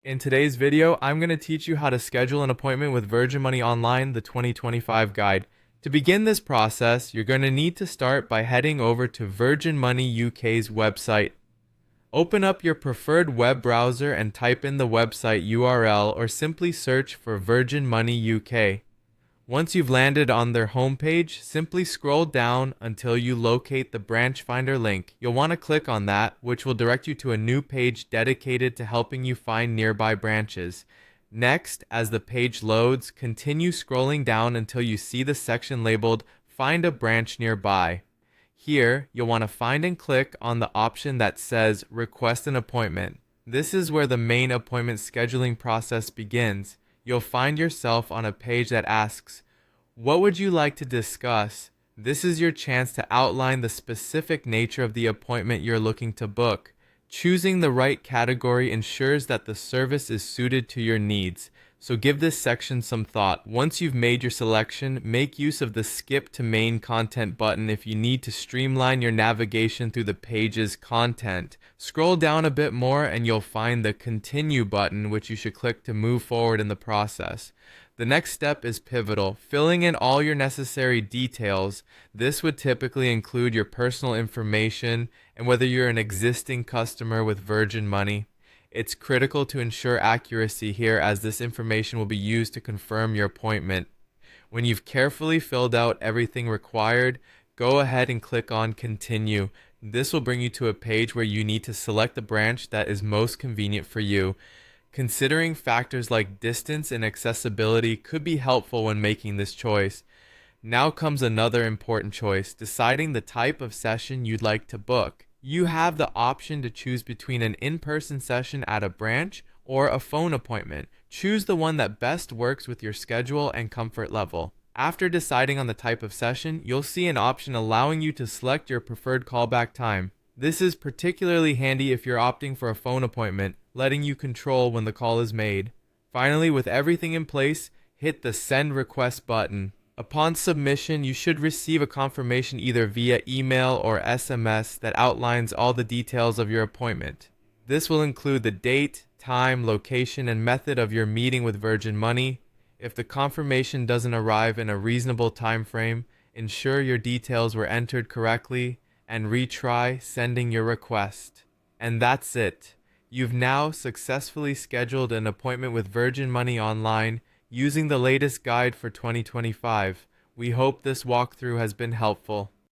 In today's video, I'm going to teach you how to schedule an appointment with Virgin Money Online, the 2025 guide. To begin this process, you're going to need to start by heading over to Virgin Money UK's website. Open up your preferred web browser and type in the website URL or simply search for Virgin Money UK. Once you've landed on their homepage, simply scroll down until you locate the branch finder link. You'll want to click on that, which will direct you to a new page dedicated to helping you find nearby branches. Next, as the page loads, continue scrolling down until you see the section labeled Find a Branch Nearby. Here, you'll want to find and click on the option that says Request an Appointment. This is where the main appointment scheduling process begins. You'll find yourself on a page that asks, "What would you like to discuss?" This is your chance to outline the specific nature of the appointment you're looking to book. Choosing the right category ensures that the service is suited to your needs, so give this section some thought. Once you've made your selection, make use of the Skip to Main Content button if you need to streamline your navigation through the page's content. Scroll down a bit more and you'll find the Continue button, which you should click to move forward in the process. The next step is pivotal, filling in all your necessary details. This would typically include your personal information and whether you're an existing customer with Virgin Money. It's critical to ensure accuracy here, as this information will be used to confirm your appointment. When you've carefully filled out everything required, go ahead and click on Continue. This will bring you to a page where you need to select the branch that is most convenient for you. Considering factors like distance and accessibility could be helpful when making this choice. Now comes another important choice, deciding the type of session you'd like to book. You have the option to choose between an in-person session at a branch or a phone appointment. Choose the one that best works with your schedule and comfort level. After deciding on the type of session, you'll see an option allowing you to select your preferred callback time. This is particularly handy if you're opting for a phone appointment, letting you control when the call is made. Finally, with everything in place, hit the Send Request button. Upon submission, you should receive a confirmation either via email or SMS that outlines all the details of your appointment. This will include the date, time, location, and method of your meeting with Virgin Money. If the confirmation doesn't arrive in a reasonable time frame, ensure your details were entered correctly and retry sending your request. And that's it. You've now successfully scheduled an appointment with Virgin Money Online using the latest guide for 2025. We hope this walkthrough has been helpful.